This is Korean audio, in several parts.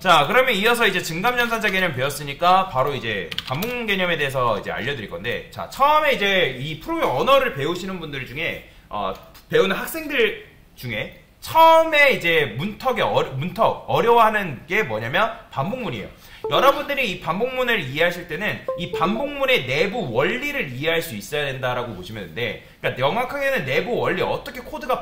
자, 그러면 이어서 이제 증감연산자 개념 배웠으니까 바로 이제 반복문 개념에 대해서 이제 알려드릴 건데, 자, 처음에 이제 이 프로그래밍 언어를 배우시는 분들 중에 배우는 학생들 중에 처음에 이제 문턱 어려워하는 게 뭐냐면 반복문이에요. 여러분들이 이 반복문을 이해하실 때는 이 반복문의 내부 원리를 이해할 수 있어야 된다라고 보시면 되는데, 그러니까 명확하게는 내부 원리, 어떻게 코드가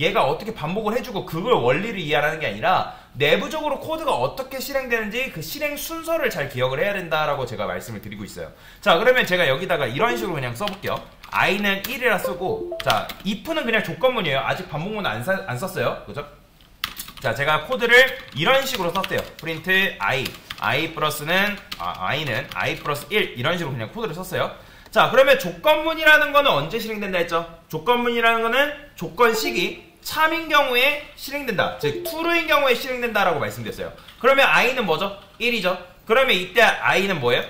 얘가 어떻게 반복을 해주고 그걸 원리를 이해하는 게 아니라 내부적으로 코드가 어떻게 실행되는지 그 실행 순서를 잘 기억을 해야 된다라고 제가 말씀을 드리고 있어요. 자, 그러면 제가 여기다가 이런 식으로 그냥 써볼게요. i는 1이라 쓰고, 자, if는 그냥 조건문이에요. 아직 반복문 안 썼어요. 그죠? 자, 제가 코드를 이런 식으로 썼대요. 프린트 i 플러스는 i는 i 플러스 1 이런 식으로 그냥 코드를 썼어요. 자, 그러면 조건문이라는 거는 언제 실행된다 했죠? 조건문이라는 거는 조건식이 참인 경우에 실행된다, 즉 true인 경우에 실행된다라고 말씀드렸어요. 그러면 i는 뭐죠? 1이죠. 그러면 이때 i는 뭐예요?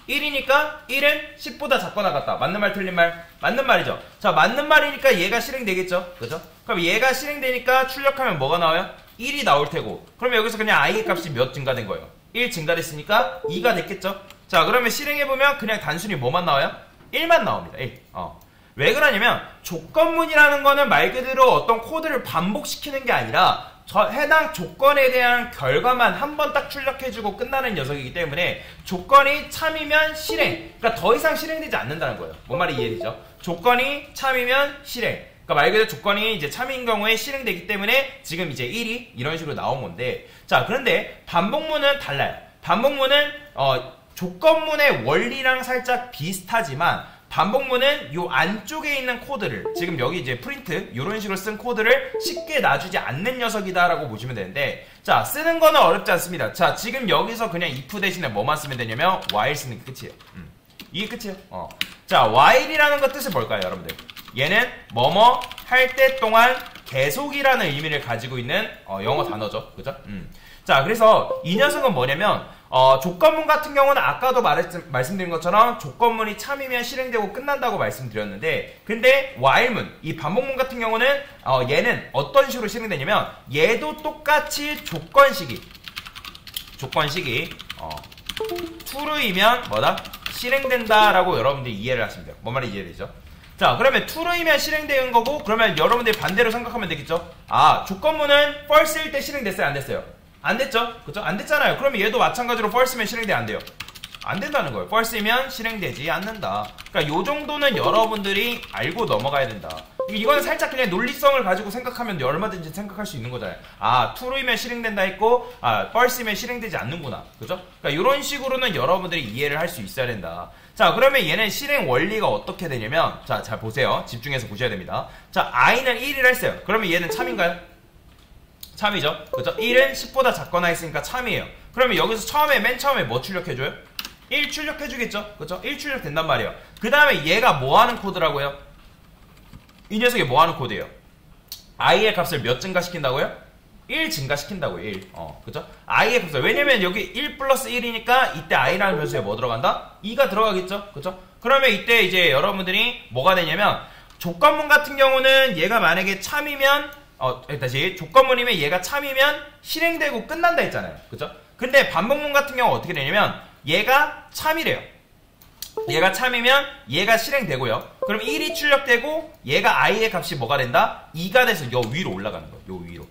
1이니까 1은 10보다 작거나 같다. 맞는 말 틀린 말? 맞는 말이죠. 자, 맞는 말이니까 얘가 실행되겠죠. 그죠? 그럼 얘가 실행되니까 출력하면 뭐가 나와요? 1이 나올 테고, 그러면 여기서 그냥 i의 값이 몇 증가된 거예요? 1 증가됐으니까 2가 됐겠죠? 자, 그러면 실행해보면 그냥 단순히 뭐만 나와요? 1만 나옵니다. 1. 왜 그러냐면 조건문이라는 거는 말 그대로 어떤 코드를 반복시키는 게 아니라 해당 조건에 대한 결과만 한 번 딱 출력해주고 끝나는 녀석이기 때문에 조건이 참이면 실행, 그러니까 더 이상 실행되지 않는다는 거예요. 뭔 말이 이해되죠? 조건이 참이면 실행, 그러니까 말 그대로 조건이 이제 참인 경우에 실행되기 때문에 지금 이제 1이 이런 식으로 나온 건데, 자, 그런데 반복문은 달라요. 반복문은 조건문의 원리랑 살짝 비슷하지만 반복문은 요 안쪽에 있는 코드를, 지금 여기 이제 프린트 이런 식으로 쓴 코드를 쉽게 놔주지 않는 녀석이다라고 보시면 되는데, 자, 쓰는 거는 어렵지 않습니다. 자, 지금 여기서 그냥 if 대신에 뭐만 쓰면 되냐면 while 쓰는 게 끝이에요. 이게 끝이에요. 자, while이라는 거 뜻은 뭘까요, 여러분들? 얘는 뭐뭐 할 때 동안 계속이라는 의미를 가지고 있는 영어 단어죠. 그죠? 자, 그래서 이 녀석은 뭐냐면 조건문 같은 경우는 아까도 말씀드린 것처럼 조건문이 참이면 실행되고 끝난다고 말씀드렸는데, 근데 while문, 이 반복문 같은 경우는 얘는 어떤 식으로 실행되냐면 얘도 똑같이 조건식이 true이면 뭐다? 실행된다라고 여러분들이 이해를 하시면 돼요. 뭔 말인지 이해되죠? 자, 그러면 true이면 실행되는 거고, 그러면 여러분들이 반대로 생각하면 되겠죠? 아, 조건문은 false일 때 실행됐어요, 안 됐어요? 안 됐죠? 그쵸? 안 됐잖아요. 그러면 얘도 마찬가지로 false면 실행돼, 안 돼요? 안 된다는 거예요. false이면 실행되지 않는다. 그러니까 요 정도는 여러분들이 알고 넘어가야 된다. 이거는 살짝 그냥 논리성을 가지고 생각하면 얼마든지 생각할 수 있는 거잖아요. 아, true이면 실행된다 했고, false이면 실행되지 않는구나. 그죠? 그러니까 이런 식으로는 여러분들이 이해를 할 수 있어야 된다. 자, 그러면 얘는 실행 원리가 어떻게 되냐면, 자, 잘 보세요. 집중해서 보셔야 됩니다. 자, i는 1이라 했어요. 그러면 얘는 참인가요? 참이죠. 그죠? 1은 10보다 작거나 했으니까 참이에요. 그러면 여기서 맨 처음에 뭐 출력해줘요? 1 출력해주겠죠? 그죠? 1 출력된단 말이에요. 그 다음에 얘가 뭐 하는 코드라고요? 이 녀석이 뭐 하는 코드예요? i의 값을 몇 증가시킨다고요? 1 증가시킨다고요. 1. 그죠? i의 값을. 왜냐면 여기 1 플러스 1이니까 이때 i라는 변수에 뭐 들어간다? 2가 들어가겠죠? 그죠? 그러면 이때 이제 여러분들이 뭐가 되냐면, 조건문 같은 경우는 얘가 만약에 참이면 다시 조건문이면 얘가 참이면 실행되고 끝난다 했잖아요. 그죠? 근데 반복문 같은 경우 어떻게 되냐면 얘가 참이래요. 얘가 참이면 얘가 실행되고요. 그럼 1이 출력되고 얘가 i의 값이 뭐가 된다? 2가 돼서 요 위로 올라가는 거예요. 요 위로.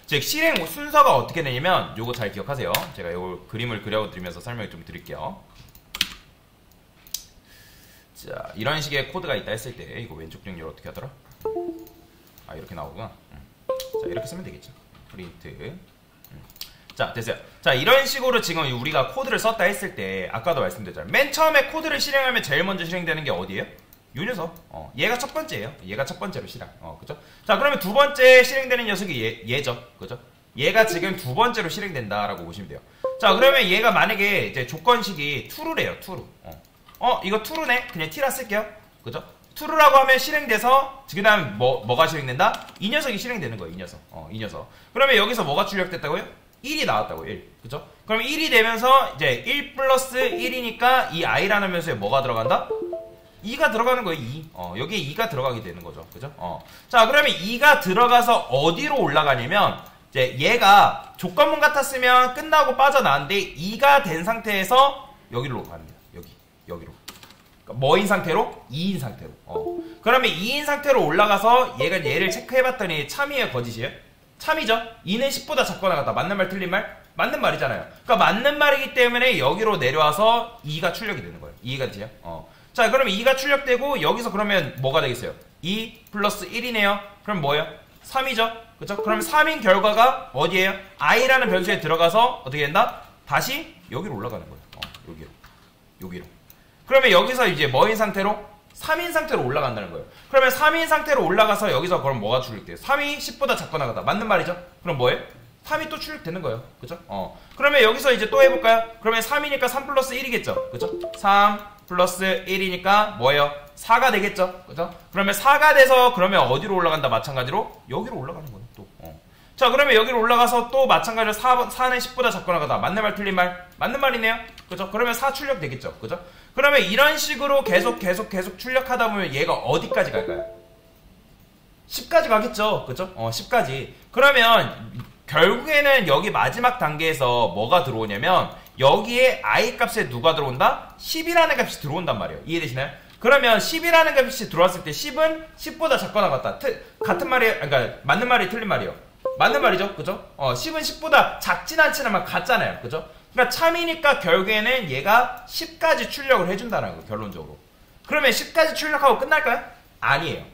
즉 실행 순서가 어떻게 되냐면, 요거 잘 기억하세요. 제가 요 그림을 그려드리면서 설명을 좀 드릴게요. 자, 이런 식의 코드가 있다 했을 때 이거 왼쪽 정렬 어떻게 하더라? 아, 이렇게 나오구나. 자, 이렇게 쓰면 되겠죠. 프린트. 자, 됐어요. 자, 이런 식으로 지금 우리가 코드를 썼다 했을 때 아까도 말씀드렸잖아요. 맨 처음에 코드를 실행하면 제일 먼저 실행되는 게 어디예요? 요 녀석. 얘가 첫 번째예요. 얘가 첫 번째로 실행. 그죠? 자, 그러면 두 번째 실행되는 녀석이 얘죠. 그죠? 얘가 지금 두 번째로 실행된다라고 보시면 돼요. 자, 그러면 얘가 만약에 이제 조건식이 true래요. true. 이거 true네. 그냥 t라 쓸게요. 그죠? true라고 하면 실행돼서 그 다음 뭐가 실행된다? 이 녀석이 실행되는 거예요. 이 녀석. 이 녀석. 그러면 여기서 뭐가 출력됐다고요? 1이 나왔다고요. 1. 그죠? 그럼 1이 되면서 이제 1 플러스 1이니까 이 i라는 변수에 뭐가 들어간다? 2가 들어가는 거예요. 2. 여기에 2가 들어가게 되는 거죠. 그죠? 자, 그러면 2가 들어가서 어디로 올라가냐면 이제 얘가 조건문 같았으면 끝나고 빠져나왔는데 2가 된 상태에서 여기로 갑니다. 여기로. 그러니까 뭐인 상태로? 2인 상태로. 그러면 2인 상태로 올라가서 얘를 체크해봤더니 참이에요, 거짓이에요? 참이죠? 2는 10보다 작거나 같다. 맞는 말, 틀린 말? 맞는 말이잖아요. 그러니까 맞는 말이기 때문에 여기로 내려와서 2가 출력이 되는 거예요. 이해가 되죠? 자, 그러면 2가 출력되고 여기서 그러면 뭐가 되겠어요? 2 플러스 1이네요. 그럼 뭐예요? 3이죠? 그쵸? 그럼 3인 결과가 어디에요? i라는 변수에 들어가서 어떻게 된다? 다시 여기로 올라가는 거예요. 여기로. 그러면 여기서 이제 뭐인 상태로? 3인 상태로 올라간다는 거예요. 그러면 3인 상태로 올라가서 여기서 그럼 뭐가 출력돼요? 3이 10보다 작거나 같다. 맞는 말이죠? 그럼 뭐예요? 3이 또 출력되는 거예요. 그죠? 그러면 여기서 이제 또 해볼까요? 그러면 3이니까 3 플러스 1이겠죠? 그죠? 3 플러스 1이니까 뭐예요? 4가 되겠죠? 그죠? 그러면 4가 돼서 그러면 어디로 올라간다? 마찬가지로 여기로 올라가는 거예요. 또. 자, 그러면 여기로 올라가서 또 마찬가지로 4는 10보다 작거나 같다. 맞는 말, 틀린 말? 맞는 말이네요. 그죠? 그러면 4 출력 되겠죠? 그죠? 그러면 이런 식으로 계속 출력하다 보면 얘가 어디까지 갈까요? 10까지 가겠죠? 그죠? 10까지. 그러면 결국에는 여기 마지막 단계에서 뭐가 들어오냐면 여기에 i 값에 누가 들어온다? 10이라는 값이 들어온단 말이에요. 이해되시나요? 그러면 10이라는 값이 들어왔을 때 10은 10보다 작거나 같다. 같은 말이, 그러니까 맞는 말이 틀린 말이에요. 맞는 말이죠. 그죠? 10은 10보다 작진 않지만 같잖아요. 그죠? 그러니까 참이니까 결국에는 얘가 10까지 출력을 해준다는 거예요. 결론적으로. 그러면 10까지 출력하고 끝날까요? 아니에요.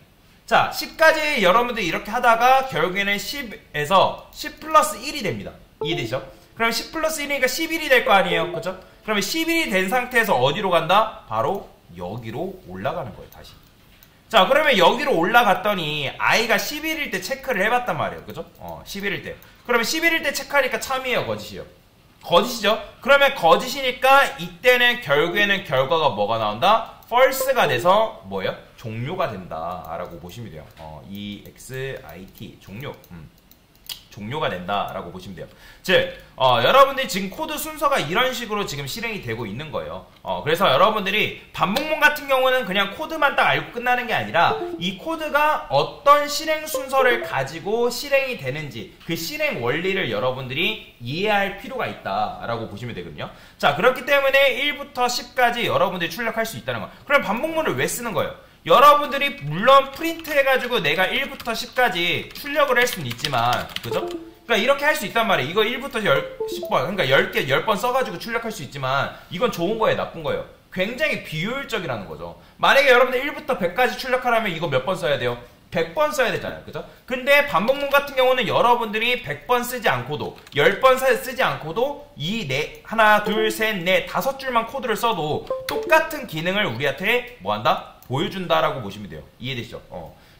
자, 10까지 여러분들이 이렇게 하다가 결국에는 10에서 10 플러스 1이 됩니다. 이해되죠? 그럼 10 플러스 1이니까 11이 될 거 아니에요? 그죠? 그러면 11이 된 상태에서 어디로 간다? 바로 여기로 올라가는 거예요. 다시. 자, 그러면 여기로 올라갔더니 i가 11일 때 체크를 해봤단 말이에요. 그죠? 11일 때. 그러면 11일 때 체크하니까 참이에요, 거짓이에요? 거짓이죠? 그러면 거짓이니까 이때는 결국에는 결과가 뭐가 나온다? false가 돼서 뭐예요? 종료가 된다 라고 보시면 돼요. exit 종료가 된다 라고 보시면 돼요. 즉 여러분들이 지금 코드 순서가 이런 식으로 지금 실행이 되고 있는 거예요. 그래서 여러분들이 반복문 같은 경우는 그냥 코드만 딱 알고 끝나는 게 아니라 이 코드가 어떤 실행 순서를 가지고 실행이 되는지 그 실행 원리를 여러분들이 이해할 필요가 있다 라고 보시면 되거든요. 자, 그렇기 때문에 1부터 10까지 여러분들이 출력할 수 있다는 거예요. 그럼 반복문을 왜 쓰는 거예요? 여러분들이 물론 프린트 해가지고 내가 1부터 10까지 출력을 할 수는 있지만, 그죠? 그러니까 이렇게 할 수 있단 말이에요. 이거 1부터 10번, 그러니까 10번 써가지고 출력할 수 있지만, 이건 좋은 거예요, 나쁜 거예요? 굉장히 비효율적이라는 거죠. 만약에 여러분들 1부터 100까지 출력하려면 이거 몇 번 써야 돼요? 100번 써야 되잖아요. 그죠? 근데 반복문 같은 경우는 여러분들이 100번 쓰지 않고도 10번 쓰지 않고도 하나, 둘, 셋, 넷, 5줄만 코드를 써도 똑같은 기능을 우리한테 뭐한다? 보여준다라고 보시면 돼요. 이해되시죠?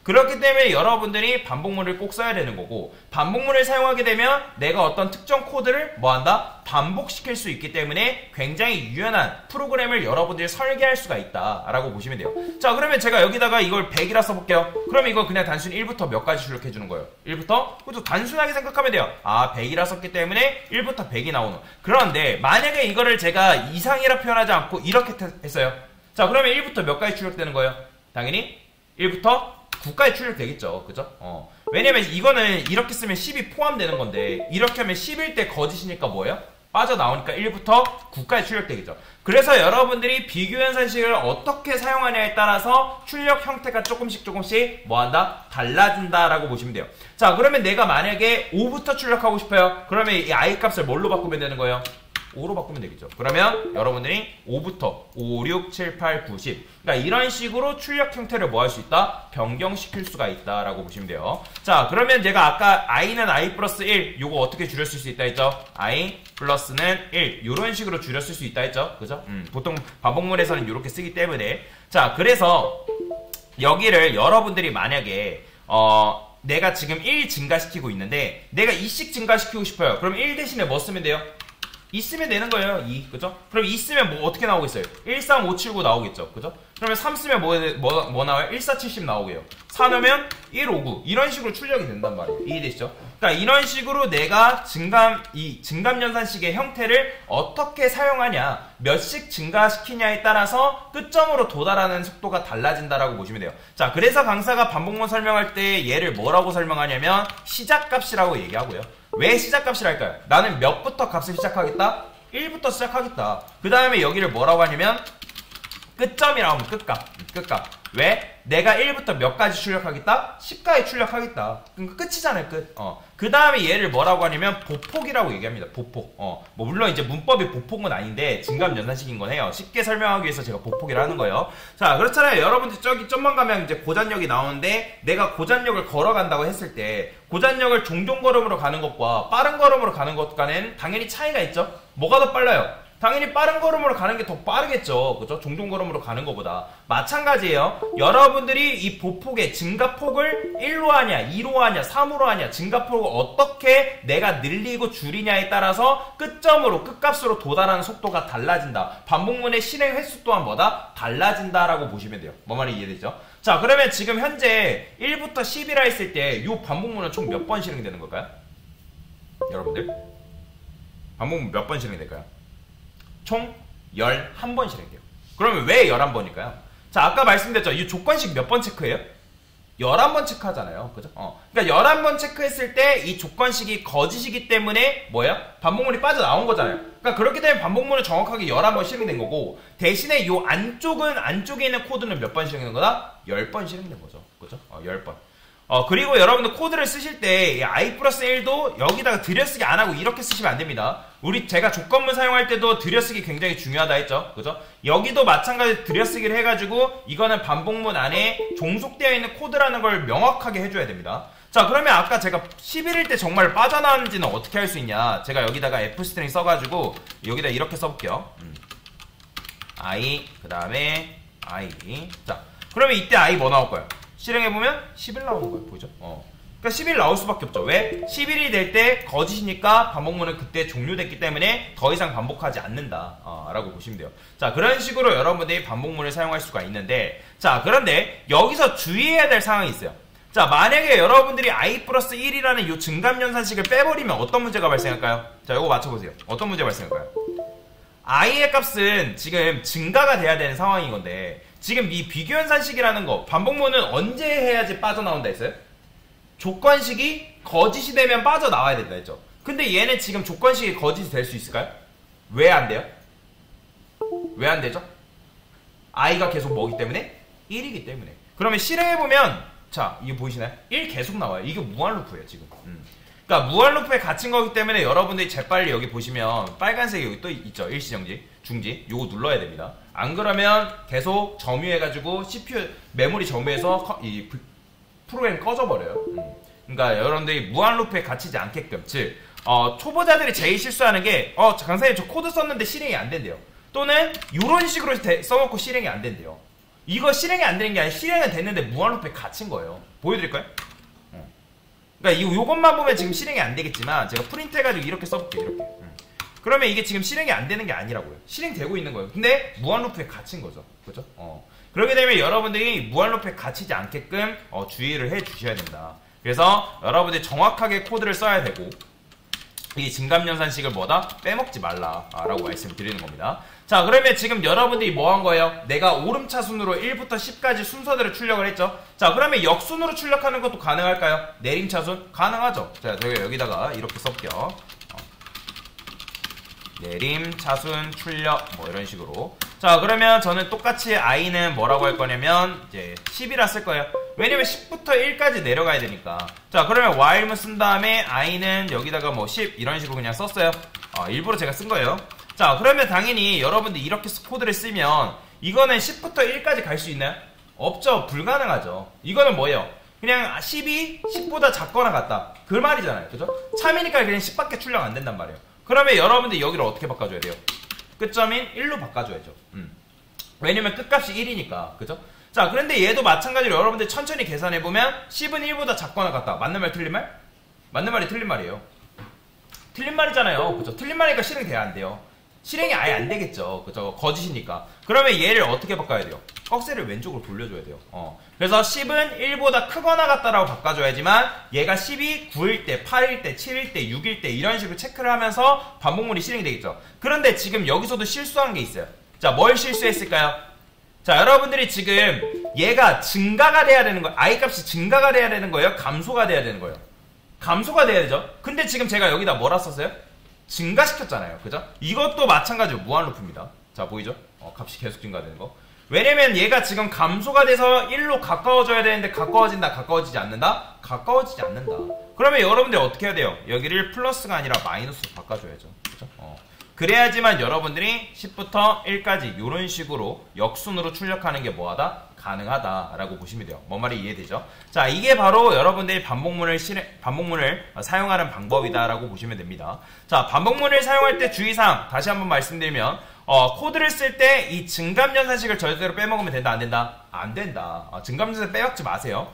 그렇기 때문에 여러분들이 반복문을 꼭 써야 되는 거고, 반복문을 사용하게 되면 내가 어떤 특정 코드를 뭐한다? 반복시킬 수 있기 때문에 굉장히 유연한 프로그램을 여러분들이 설계할 수가 있다라고 보시면 돼요. 자, 그러면 제가 여기다가 이걸 100이라 써볼게요. 그럼 이거 그냥 단순히 1부터 몇 가지 출력해주는 거예요? 1부터? 그것도 단순하게 생각하면 돼요. 100이라 썼기 때문에 1부터 100이 나오는. 그런데 만약에 이거를 제가 이상이라 표현하지 않고 이렇게 했어요. 자, 그러면 1부터 몇 가지 출력되는 거예요? 당연히 1부터 9까지 출력되겠죠. 그죠? 왜냐면 이거는 이렇게 쓰면 10이 포함되는 건데 이렇게 하면 10일 때 거짓이니까 뭐예요? 빠져나오니까 1부터 9까지 출력되겠죠. 그래서 여러분들이 비교연산식을 어떻게 사용하냐에 따라서 출력 형태가 조금씩 뭐한다? 달라진다라고 보시면 돼요. 자, 그러면 내가 만약에 5부터 출력하고 싶어요. 그러면 이 i 값을 뭘로 바꾸면 되는 거예요? 5로 바꾸면 되겠죠. 그러면 여러분들이 5부터 5, 6, 7, 8, 9, 10 그러니까 이런 식으로 출력 형태를 뭐 할 수 있다? 변경시킬 수가 있다라고 보시면 돼요. 자, 그러면 제가 아까 i는 i 플러스 1 요거 어떻게 줄였을 수 있다 했죠? i 플러스는 1 요런 식으로 줄였을 수 있다 했죠? 그죠? 보통 반복문에서는 이렇게 쓰기 때문에 자, 그래서 여기를 여러분들이 만약에 내가 지금 1 증가시키고 있는데 내가 2씩 증가시키고 싶어요. 그럼 1 대신에 뭐 쓰면 돼요? 2 쓰면 되는 거예요. 2. 그죠? 그럼 2 쓰면 뭐 어떻게 나오겠어요? 1, 3, 5, 7, 9 나오겠죠. 그죠? 그러면 3 쓰면 뭐 나와요? 1, 4, 70 나오게요. 4 넣으면 1, 5, 9. 이런 식으로 출력이 된단 말이에요. 이해되시죠? 그러니까 이런 식으로 내가 증감연산식의 형태를 어떻게 사용하냐, 몇씩 증가시키냐에 따라서 끝점으로 도달하는 속도가 달라진다라고 보시면 돼요. 자, 그래서 강사가 반복문 설명할 때 얘를 뭐라고 설명하냐면 시작값이라고 얘기하고요. 왜 시작값이랄까요? 나는 몇부터 값을 시작하겠다? 1부터 시작하겠다. 그 다음에 여기를 뭐라고 하냐면 끝점이라고 하면 끝값. 왜? 내가 1부터 몇 가지 출력하겠다? 10까지 출력하겠다. 그러니까 끝이잖아요, 끝. 그 다음에 얘를 뭐라고 하냐면 보폭이라고 얘기합니다. 보폭. 뭐 물론 이제 문법이 보폭은 아닌데 증감연산식인 건 해요. 쉽게 설명하기 위해서 제가 보폭이라 하는 거예요. 자, 그렇잖아요. 여러분들 저기 점만 가면 이제 고잔역이 나오는데 내가 고잔역을 걸어간다고 했을 때 고잔역을 종종 걸음으로 가는 것과 빠른 걸음으로 가는 것 간에는 당연히 차이가 있죠. 뭐가 더 빨라요? 당연히 빠른 걸음으로 가는 게 더 빠르겠죠. 그죠? 종종 걸음으로 가는 것보다. 마찬가지예요. 여러분들이 이 보폭의 증가폭을 1로 하냐, 2로 하냐, 3으로 하냐, 증가폭을 어떻게 내가 늘리고 줄이냐에 따라서 끝점으로, 끝값으로 도달하는 속도가 달라진다. 반복문의 실행 횟수 또한 뭐다? 달라진다라고 보시면 돼요. 뭐 말이 이해되죠? 자, 그러면 지금 현재 1부터 10이라 했을 때 이 반복문은 총 몇 번 실행되는 걸까요? 여러분들? 반복문 몇 번 실행될까요? 총 11번 실행돼요. 그러면 왜 11번일까요? 자, 아까 말씀드렸죠. 이 조건식 몇 번 체크해요? 11번 체크하잖아요. 그죠? 그러니까 11번 체크했을 때 이 조건식이 거짓이기 때문에 뭐예요? 반복문이 빠져나온 거잖아요. 그러니까 그렇기 때문에 반복문은 정확하게 11번 실행된 거고 대신에 이 안쪽에 있는 코드는 몇 번 실행된 거다? 10번 실행된 거죠. 그죠? 10번. 그리고 여러분들 코드를 쓰실 때 i 플러스 1도 여기다가 들여쓰기 안 하고 이렇게 쓰시면 안 됩니다. 제가 조건문 사용할 때도 들여쓰기 굉장히 중요하다 했죠. 그죠? 여기도 마찬가지로 들여쓰기를 해가지고 이거는 반복문 안에 종속되어 있는 코드라는 걸 명확하게 해줘야 됩니다. 자, 그러면 아까 제가 11일 때 정말 빠져나왔는지는 어떻게 할 수 있냐. 제가 여기다가 f스트링 써가지고 여기다 이렇게 써볼게요. i 그 다음에 i. 자, 그러면 이때 i 뭐 나올 거예요? 실행해보면 10일 나오는 거예요. 보이죠? 그러니까 10일 나올 수밖에 없죠. 왜? 11일이 될 때 거짓이니까 반복문은 그때 종료됐기 때문에 더 이상 반복하지 않는다 라고 보시면 돼요. 자, 그런 식으로 여러분들이 반복문을 사용할 수가 있는데, 자, 그런데 여기서 주의해야 될 상황이 있어요. 자, 만약에 여러분들이 i 플러스 1이라는 이 증감연산식을 빼버리면 어떤 문제가 발생할까요? 자, 이거 맞춰보세요. 어떤 문제가 발생할까요? i의 값은 지금 증가가 돼야 되는 상황인 건데 지금 이 비교연산식이라는 거 반복문은 언제 해야지 빠져나온다 했어요? 조건식이 거짓이 되면 빠져나와야 된다 했죠. 근데 얘는 지금 조건식이 거짓이 될 수 있을까요? 왜 안 돼요? 왜 안 되죠? i가 계속 뭐기 때문에? 1이기 때문에. 그러면 실행해보면 자, 이거 보이시나요? 1 계속 나와요. 이게 무한루프예요 지금. 그러니까 무한루프에 갇힌 거기 때문에 여러분들이 재빨리 여기 보시면 빨간색이 여기 또 있죠. 일시정지, 중지. 요거 눌러야 됩니다. 안 그러면 계속 점유해가지고 CPU 메모리 점유해서 이 프로그램 꺼져버려요. 그러니까 여러분들이 무한루프에 갇히지 않게끔, 즉 초보자들이 제일 실수하는 게 강사님 저 코드 썼는데 실행이 안 된대요. 또는 이런 식으로 써놓고 실행이 안 된대요. 이거 실행이 안 되는 게 아니라 실행은 됐는데 무한루프에 갇힌 거예요. 보여드릴까요? 그러니까 요것만 보면 지금 실행이 안 되겠지만 제가 프린트 해가지고 이렇게 써볼게요. 이렇게. 그러면 이게 지금 실행이 안 되는 게 아니라고요. 실행되고 있는 거예요. 근데 무한루프에 갇힌 거죠. 그죠? 그렇게 되면 여러분들이 무한루프에 갇히지 않게끔 주의를 해 주셔야 된다. 그래서 여러분들이 정확하게 코드를 써야 되고 이 증감연산식을 뭐다? 빼먹지 말라라고 말씀을 드리는 겁니다. 자, 그러면 지금 여러분들이 뭐 한 거예요? 내가 오름차순으로 1부터 10까지 순서대로 출력을 했죠? 자, 그러면 역순으로 출력하는 것도 가능할까요? 내림차순? 가능하죠? 자, 저희가 여기다가 이렇게 써볼게요. 내림, 차순, 출력 뭐 이런 식으로. 자, 그러면 저는 똑같이 i는 뭐라고 할 거냐면 이제 10이라 쓸 거예요. 왜냐면 10부터 1까지 내려가야 되니까. 자, 그러면 while문 쓴 다음에 i는 여기다가 뭐 10 이런 식으로 그냥 썼어요. 일부러 제가 쓴 거예요. 자, 그러면 당연히 여러분들 이렇게 코드를 쓰면 이거는 10부터 1까지 갈 수 있나요? 없죠. 불가능하죠. 이거는 뭐예요? 그냥 10이 10보다 작거나 같다. 그 말이잖아요. 그죠? 참이니까 그냥 10밖에 출력 안 된단 말이에요. 그러면 여러분들 여기를 어떻게 바꿔줘야 돼요? 끝점인 1로 바꿔줘야죠. 왜냐면 끝값이 1이니까. 그죠? 자, 그런데 얘도 마찬가지로 여러분들 천천히 계산해보면 10은 1보다 작거나 같다. 맞는 말 틀린 말? 맞는 말이 틀린 말이에요. 틀린 말이잖아요. 그죠? 틀린 말이니까 실행돼야 안 돼요. 실행이 아예 안 되겠죠. 그죠? 거짓이니까. 그러면 얘를 어떻게 바꿔야 돼요? 꺽쇠를 왼쪽으로 돌려줘야 돼요. 그래서 10은 1보다 크거나 같다라고 바꿔줘야지만 얘가 10이 9일 때, 8일 때, 7일 때, 6일 때 이런 식으로 체크를 하면서 반복문이 실행이 되겠죠. 그런데 지금 여기서도 실수한 게 있어요. 자, 뭘 실수했을까요? 자, 여러분들이 지금 얘가 증가가 돼야 되는 거예요. i 값이 증가가 돼야 되는 거예요? 감소가 돼야 되는 거예요? 감소가 돼야 되죠. 근데 지금 제가 여기다 뭐라 썼어요? 증가시켰잖아요. 그죠? 이것도 마찬가지로 무한루프입니다. 자, 보이죠? 값이 계속 증가되는 거. 왜냐면 얘가 지금 감소가 돼서 1로 가까워져야 되는데 가까워진다, 가까워지지 않는다? 가까워지지 않는다. 그러면 여러분들 어떻게 해야 돼요? 여기를 플러스가 아니라 마이너스로 바꿔줘야죠. 그죠? 그래야지만 여러분들이 10부터 1까지 이런 식으로 역순으로 출력하는 게 뭐하다? 가능하다라고 보시면 돼요. 뭔 말이 이해되죠? 자, 이게 바로 여러분들이 반복문을 사용하는 방법이다라고 보시면 됩니다. 자, 반복문을 사용할 때 주의사항 다시 한번 말씀드리면 코드를 쓸 때 이 증감연산식을 절대로 빼먹으면 된다, 안 된다? 안 된다. 증감연산식 빼먹지 마세요.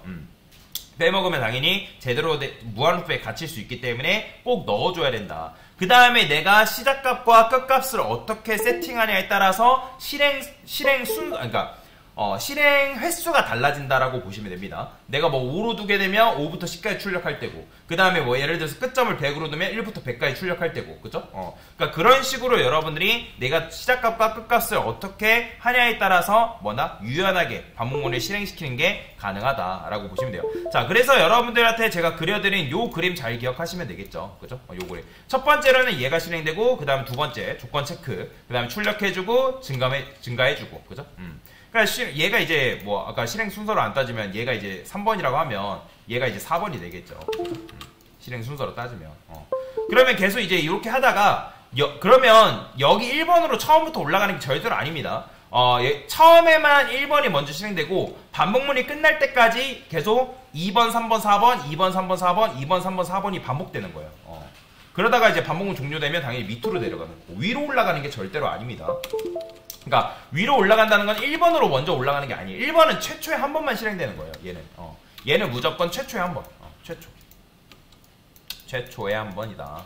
빼먹으면 당연히 제대로 무한루프에 갇힐 수 있기 때문에 꼭 넣어줘야 된다. 그 다음에 내가 시작값과 끝값을 어떻게 세팅하냐에 따라서 실행 횟수가 달라진다라고 보시면 됩니다. 내가 뭐 5로 두게 되면 5부터 10까지 출력할 때고, 그 다음에 뭐 예를 들어서 끝점을 100으로 두면 1부터 100까지 출력할 때고, 그죠? 그러니까 그런 식으로 여러분들이 내가 시작값과 끝값을 어떻게 하냐에 따라서 유연하게 반복문을 실행시키는 게 가능하다라고 보시면 돼요. 자, 그래서 여러분들한테 제가 그려드린 요 그림 잘 기억하시면 되겠죠, 그죠? 요 그림. 첫 번째로는 얘가 실행되고, 그 다음 두 번째 조건 체크, 그 다음에 출력해주고, 증가해주고, 그죠? 그러니까 얘가 이제 뭐 아까 실행 순서로 안 따지면 얘가 이제 3번이라고 하면 얘가 이제 4번이 되겠죠. 실행 순서로 따지면. 그러면 계속 이제 이렇게 하다가 그러면 여기 1번으로 처음부터 올라가는 게 절대로 아닙니다. 처음에만 1번이 먼저 실행되고 반복문이 끝날 때까지 계속 2번, 3번, 4번, 2번, 3번, 4번, 2번, 3번, 4번이 반복되는 거예요. 그러다가 이제 반복문 종료되면 당연히 밑으로 내려가는 거고, 위로 올라가는 게 절대로 아닙니다. 그러니까 위로 올라간다는 건 1번으로 먼저 올라가는 게 아니에요. 1번은 최초에 한 번만 실행되는 거예요. 얘는 무조건 최초에 한 번. 최초에 한 번이다.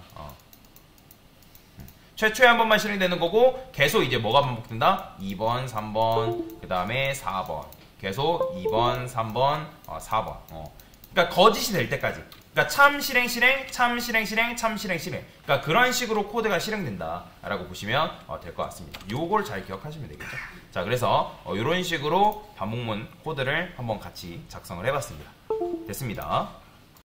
최초에 한 번만 실행되는 거고, 계속 이제 뭐가 반복된다? 2번, 3번, 그 다음에 4번. 계속 2번, 3번, 4번. 그러니까 거짓이 될 때까지. 그러니까 참 실행, 참 실행, 참 실행. 그러니까 그런 식으로 코드가 실행된다라고 보시면 될 것 같습니다. 요걸 잘 기억하시면 되겠죠. 자, 그래서 이런 식으로 반복문 코드를 한번 같이 작성을 해봤습니다. 됐습니다.